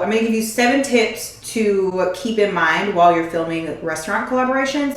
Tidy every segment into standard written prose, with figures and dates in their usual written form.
I'm gonna give you 7 tips to keep in mind while you're filming restaurant collaborations.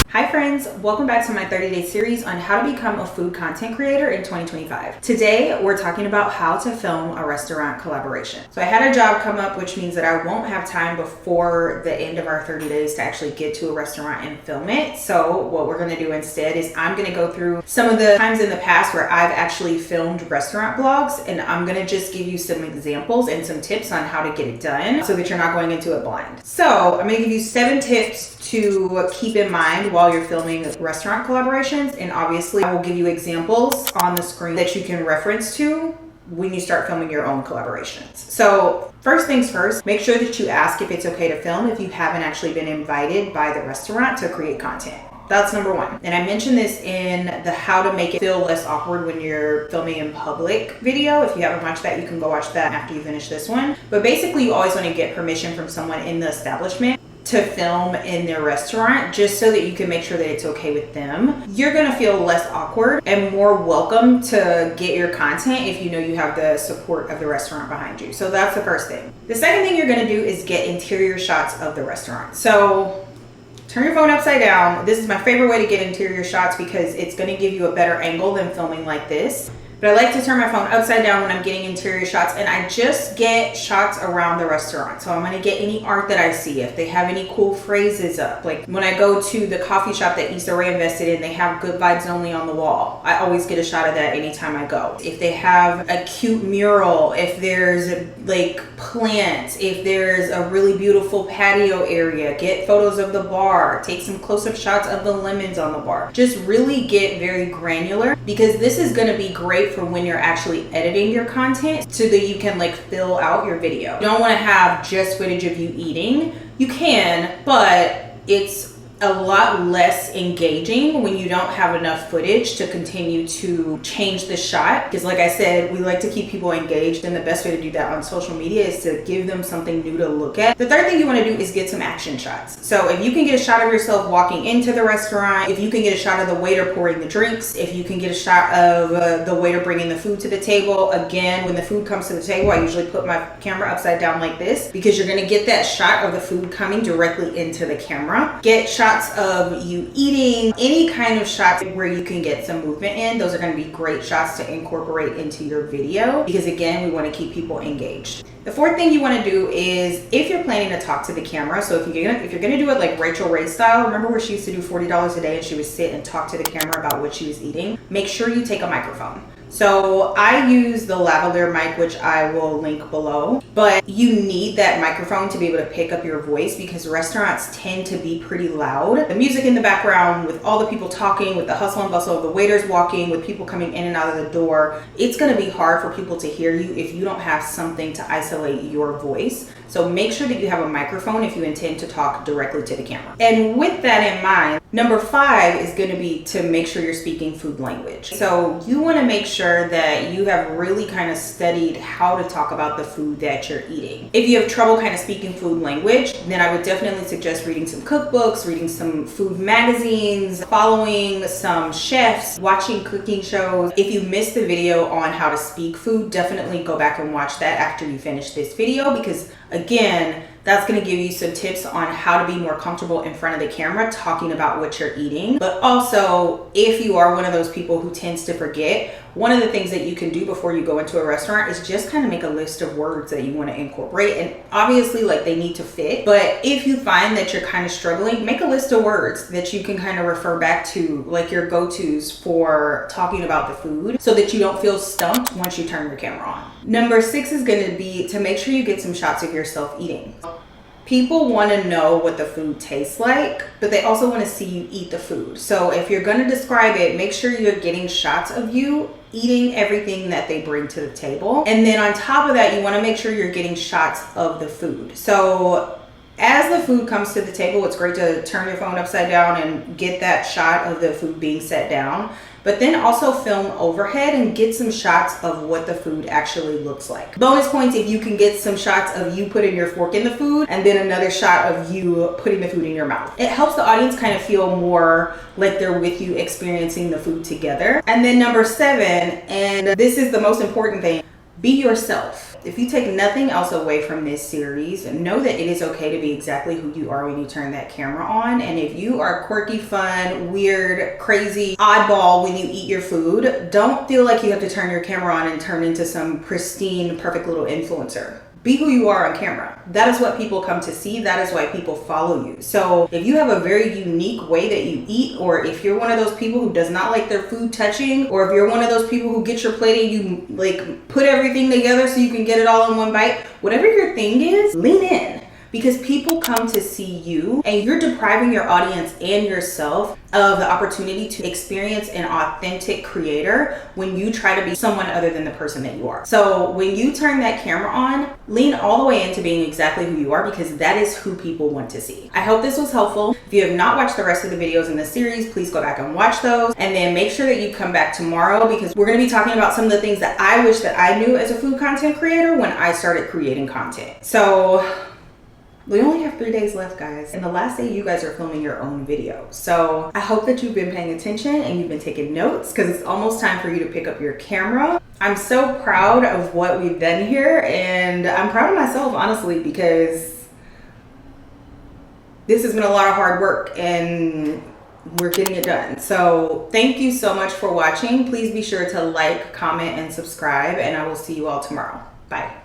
Hi friends, welcome back to my 30-day series on how to become a food content creator in 2025. Today, we're talking about how to film a restaurant collaboration. So I had a job come up, which means that I won't have time before the end of our 30 days to actually get to a restaurant and film it. So what we're gonna do instead is I'm gonna go through some of the times in the past where I've actually filmed restaurant vlogs, and I'm gonna just give you some examples and some tips on how to get it done so that you're not going into it blind. So I'm gonna give you 7 tips to keep in mind while you're filming restaurant collaborations, and obviously I will give you examples on the screen that you can reference to when you start filming your own collaborations. So first things first, make sure that you ask if it's okay to film if you haven't actually been invited by the restaurant to create content. That's number 1. And I mentioned this in the how to make it feel less awkward when you're filming in public video. If you haven't watched that, you can go watch that after you finish this one. But basically you always want to get permission from someone in the establishment to film in their restaurant, just so that you can make sure that it's okay with them. You're gonna feel less awkward and more welcome to get your content if you know you have the support of the restaurant behind you. So that's the first thing. The second thing you're gonna do is get interior shots of the restaurant. So turn your phone upside down. This is my favorite way to get interior shots because it's gonna give you a better angle than filming like this. But I like to turn my phone upside down when I'm getting interior shots, and I just get shots around the restaurant. So I'm gonna get any art that I see, if they have any cool phrases up. Like when I go to the coffee shop that Issa Rae invested in, they have good vibes only on the wall. I always get a shot of that anytime I go. If they have a cute mural, if there's like plants, if there's a really beautiful patio area, get photos of the bar, take some close-up shots of the lemons on the bar. Just really get very granular, because this is gonna be great for when you're actually editing your content so that you can like fill out your video. You don't want to have just footage of you eating. You can, but it's a lot less engaging when you don't have enough footage to continue to change the shot. Because like I said, we like to keep people engaged, and the best way to do that on social media is to give them something new to look at. The third thing you want to do is get some action shots. So if you can get a shot of yourself walking into the restaurant, if you can get a shot of the waiter pouring the drinks, if you can get a shot of the waiter bringing the food to the table. Again, when the food comes to the table, I usually put my camera upside down like this, because you're going to get that shot of the food coming directly into the camera. Get shots of you eating, any kind of shots where you can get some movement in. Those are going to be great shots to incorporate into your video, because again, we want to keep people engaged. The fourth thing you want to do is, if you're planning to talk to the camera, so if you're gonna do it like Rachel Ray style, remember where she used to do $40 a day and she would sit and talk to the camera about what she was eating? Make sure you take a microphone. So I use the lavalier mic, which I will link below, but you need that microphone to be able to pick up your voice, because restaurants tend to be pretty loud. The music in the background, with all the people talking, with the hustle and bustle of the waiters walking, with people coming in and out of the door, it's gonna be hard for people to hear you if you don't have something to isolate your voice. So make sure that you have a microphone if you intend to talk directly to the camera. And with that in mind, number 5 is gonna be to make sure you're speaking food language. So you wanna make sure that you have really kind of studied how to talk about the food that you're eating. If you have trouble kind of speaking food language, then I would definitely suggest reading some cookbooks, reading some food magazines, following some chefs, watching cooking shows. If you missed the video on how to speak food, definitely go back and watch that after you finish this video, because again, that's going to give you some tips on how to be more comfortable in front of the camera talking about what you're eating. But also, if you are one of those people who tends to forget, one of the things that you can do before you go into a restaurant is just kind of make a list of words that you want to incorporate. And obviously, like, they need to fit. But if you find that you're kind of struggling, make a list of words that you can kind of refer back to, like your go-tos for talking about the food, so that you don't feel stumped once you turn your camera on. Number 6 is going to be to make sure you get some shots of yourself eating. People want to know what the food tastes like, but they also want to see you eat the food. So if you're going to describe it, make sure you're getting shots of you eating everything that they bring to the table. And then on top of that, you want to make sure you're getting shots of the food. So as the food comes to the table, it's great to turn your phone upside down and get that shot of the food being set down. but then also film overhead and get some shots of what the food actually looks like. Bonus points if you can get some shots of you putting your fork in the food and then another shot of you putting the food in your mouth. It helps the audience kind of feel more like they're with you experiencing the food together. And then number 7, and this is the most important thing, be yourself. If you take nothing else away from this series, know that it is okay to be exactly who you are when you turn that camera on. And if you are quirky, fun, weird, crazy, oddball when you eat your food, don't feel like you have to turn your camera on and turn into some pristine, perfect little influencer. Be who you are on camera. That is what people come to see. That is why people follow you. So if you have a very unique way that you eat, or if you're one of those people who does not like their food touching, or if you're one of those people who get your plate and you like put everything together so you can get it all in one bite, whatever your thing is, lean in. Because people come to see you and you're depriving your audience and yourself of the opportunity to experience an authentic creator when you try to be someone other than the person that you are. So when you turn that camera on, lean all the way into being exactly who you are, because that is who people want to see. I hope this was helpful. If you have not watched the rest of the videos in the series, please go back and watch those. And then make sure that you come back tomorrow, because we're going to be talking about some of the things that I wish that I knew as a food content creator when I started creating content. So we only have 3 days left, guys. And the last day you guys are filming your own video. So I hope that you've been paying attention and you've been taking notes, because it's almost time for you to pick up your camera. I'm so proud of what we've done here, and I'm proud of myself, honestly, because this has been a lot of hard work and we're getting it done. So thank you so much for watching. Please be sure to like, comment, and subscribe, and I will see you all tomorrow. Bye.